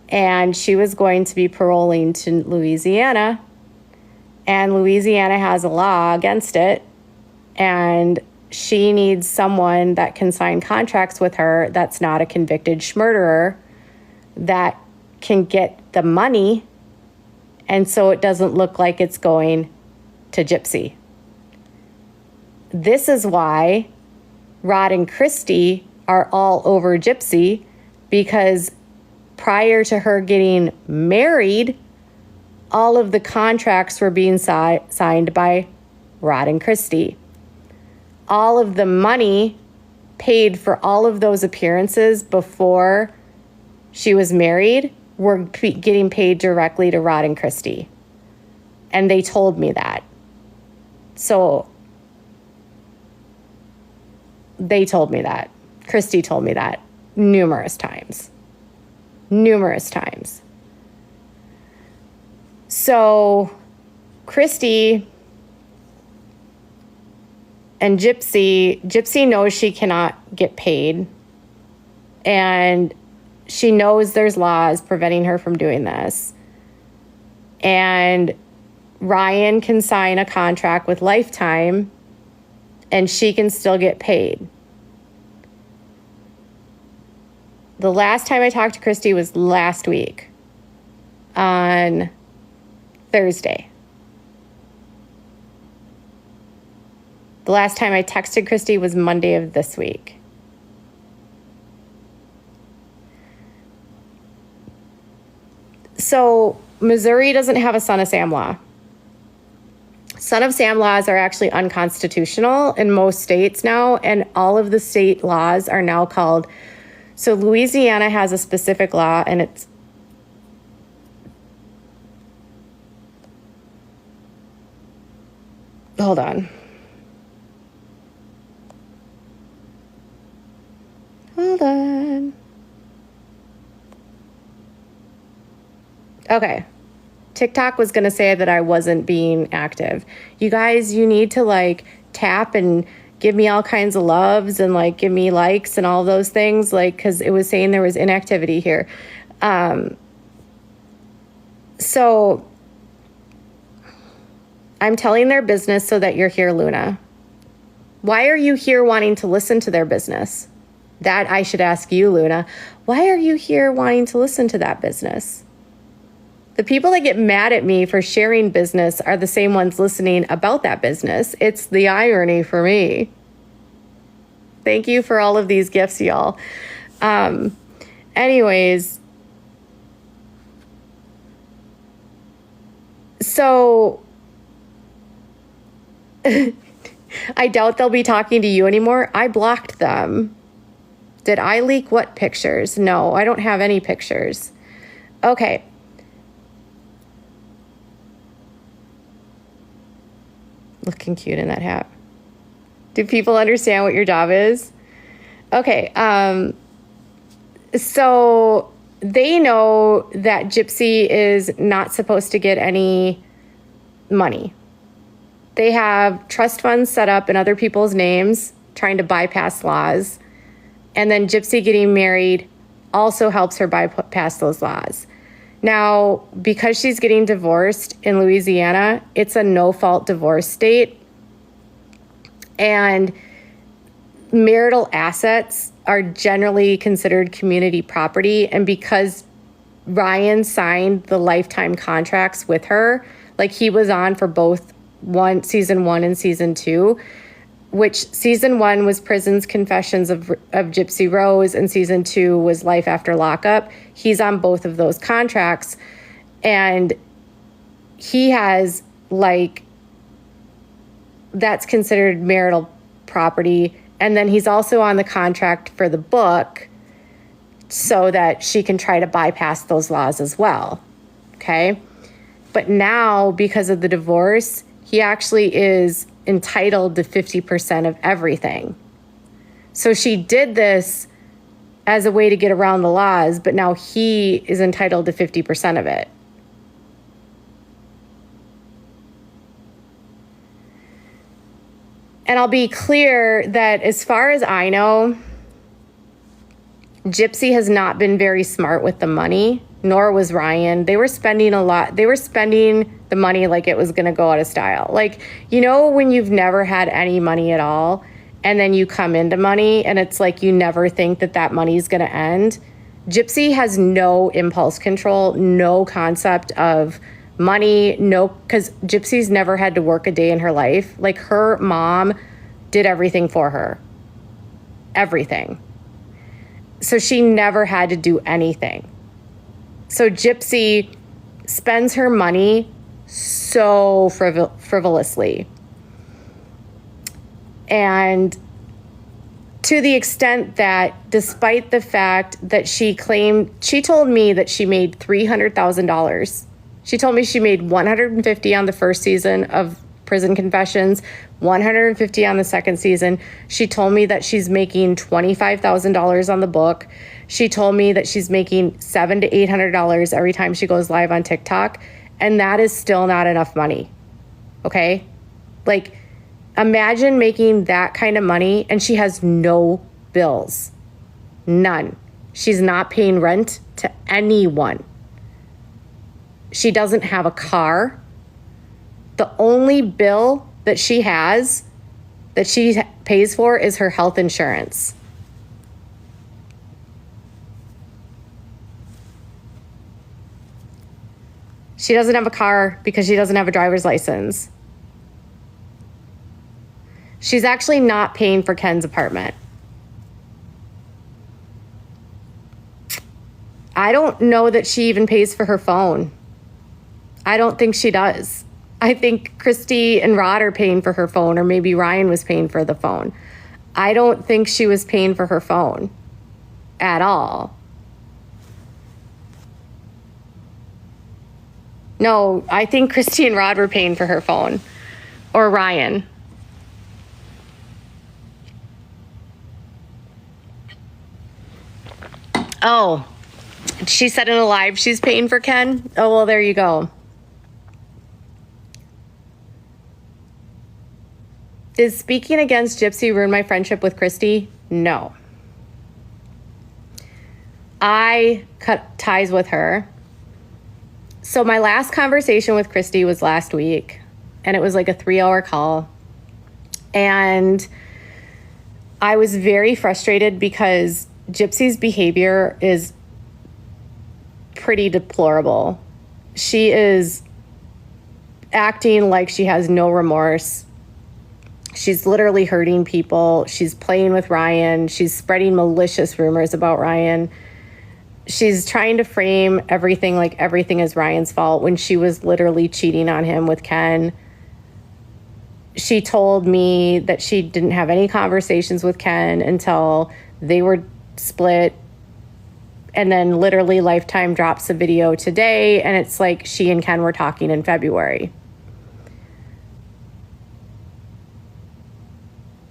and she was going to be paroling to Louisiana, and Louisiana has a law against it, and she needs someone that can sign contracts with her that's not a convicted murderer, that can get the money, and so it doesn't look like it's going to Gypsy. This is why Rod and Christy are all over Gypsy, because prior to her getting married, all of the contracts were being signed by Rod and Christy. All of the money paid for all of those appearances before she was married were getting paid directly to Rod and Christy. And they told me that. So they told me that. Christy told me that numerous times. Numerous times. So Christy and Gypsy knows she cannot get paid. And she knows there's laws preventing her from doing this. And Ryan can sign a contract with Lifetime and she can still get paid. The last time I talked to Christy was last week on Thursday. The last time I texted Christy was Monday of this week. So Missouri doesn't have a Son of Sam law. Son of Sam laws are actually unconstitutional in most states now, and all of the state laws are now called. So Louisiana has a specific law, and it's hold on. Hold on. Okay. TikTok was going to say that I wasn't being active. You guys, you need to tap and give me all kinds of loves and give me likes and all those things, because it was saying there was inactivity here. So I'm telling their business so that you're here, Luna. Why are you here wanting to listen to their business? That I should ask you, Luna. Why are you here wanting to listen to that business? The people that get mad at me for sharing business are the same ones listening about that business. It's the irony for me. Thank you for all of these gifts, y'all. Anyways, so I doubt they'll be talking to you anymore. I blocked them. Did I leak what pictures? No, I don't have any pictures. Okay. Looking cute in that hat. Do people understand what your job is? Okay. So they know that Gypsy is not supposed to get any money. They have trust funds set up in other people's names, trying to bypass laws. And then Gypsy getting married also helps her bypass those laws. Now, because she's getting divorced in Louisiana, it's a no-fault divorce state. And marital assets are generally considered community property. And because Ryan signed the Lifetime contracts with her, he was on for both season 1 and season 2, which season 1 was Prison's Confessions of Gypsy Rose, and season 2 was Life After Lockup. He's on both of those contracts, and he has that's considered marital property. And then he's also on the contract for the book so that she can try to bypass those laws as well. Okay. But now, because of the divorce, he actually is entitled to 50% of everything. So she did this as a way to get around the laws, but now he is entitled to 50% of it. And I'll be clear that as far as I know, Gypsy has not been very smart with the money, nor was Ryan. They were spending a lot. They were spending the money like it was going to go out of style. Like, you know, when you've never had any money at all, and then you come into money, and it's like you never think that that money is going to end. Gypsy has no impulse control, no concept of money, because Gypsy's never had to work a day in her life. Like, her mom did everything for her. Everything. So she never had to do anything. So Gypsy spends her money so frivolously. And to the extent that despite the fact that she told me that she made $300,000. She told me she made $150 on the first season of Prison Confessions, $150 on the second season. She told me that she's making $25,000 on the book. She told me that she's making $700 to $800 every time she goes live on TikTok. And that is still not enough money. Okay? Like, imagine making that kind of money and she has no bills. None. She's not paying rent to anyone. She doesn't have a car. The only bill that she has that she pays for is her health insurance. She doesn't have a car because she doesn't have a driver's license. She's actually not paying for Ken's apartment. I don't know that she even pays for her phone. I don't think she does. I think Christy and Rod are paying for her phone, or maybe Ryan was paying for the phone. I don't think she was paying for her phone at all. No, I think Christy and Rod were paying for her phone, or Ryan. Oh, she said in a live she's paying for Ken? Oh, well, there you go. Is speaking against Gypsy ruin my friendship with Christy? No. I cut ties with her. So my last conversation with Christy was last week, and it was like a 3-hour call. And I was very frustrated because Gypsy's behavior is pretty deplorable. She is acting like she has no remorse. She's literally hurting people. She's playing with Ryan. She's spreading malicious rumors about Ryan. She's trying to frame everything like everything is Ryan's fault when she was literally cheating on him with Ken. She told me that she didn't have any conversations with Ken until they were split. And then literally Lifetime drops a video today, and it's like she and Ken were talking in February.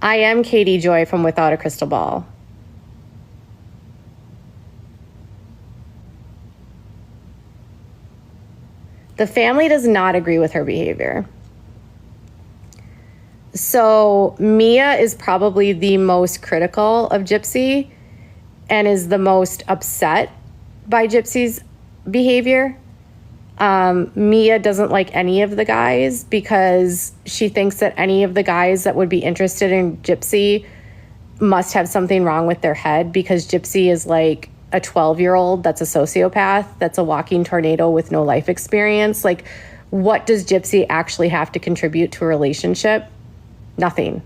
I am Katie Joy from Without a Crystal Ball. The family does not agree with her behavior. So Mia is probably the most critical of Gypsy and is the most upset by Gypsy's behavior. Mia doesn't like any of the guys because she thinks that any of the guys that would be interested in Gypsy must have something wrong with their head, because Gypsy is like a 12-year-old that's a sociopath, that's a walking tornado with no life experience. Like, what does Gypsy actually have to contribute to a relationship? Nothing.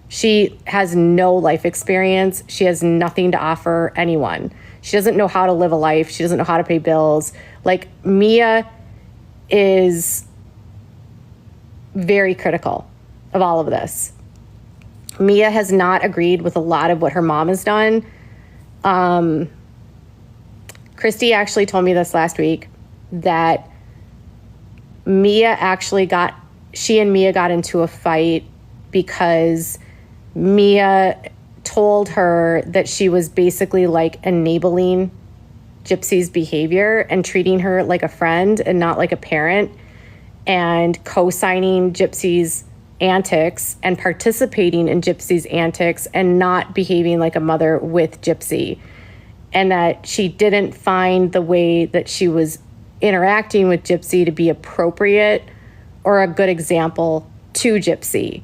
She has no life experience. She has nothing to offer anyone. She doesn't know how to live a life. She doesn't know how to pay bills. Like, Mia is very critical of all of this. Mia has not agreed with a lot of what her mom has done. Christy actually told me this last week that she and Mia got into a fight because Mia told her that she was basically like enabling Gypsy's behavior and treating her like a friend and not like a parent, and co-signing Gypsy's antics and participating in Gypsy's antics and not behaving like a mother with Gypsy. and that she didn't find the way that she was interacting with Gypsy to be appropriate or a good example to Gypsy.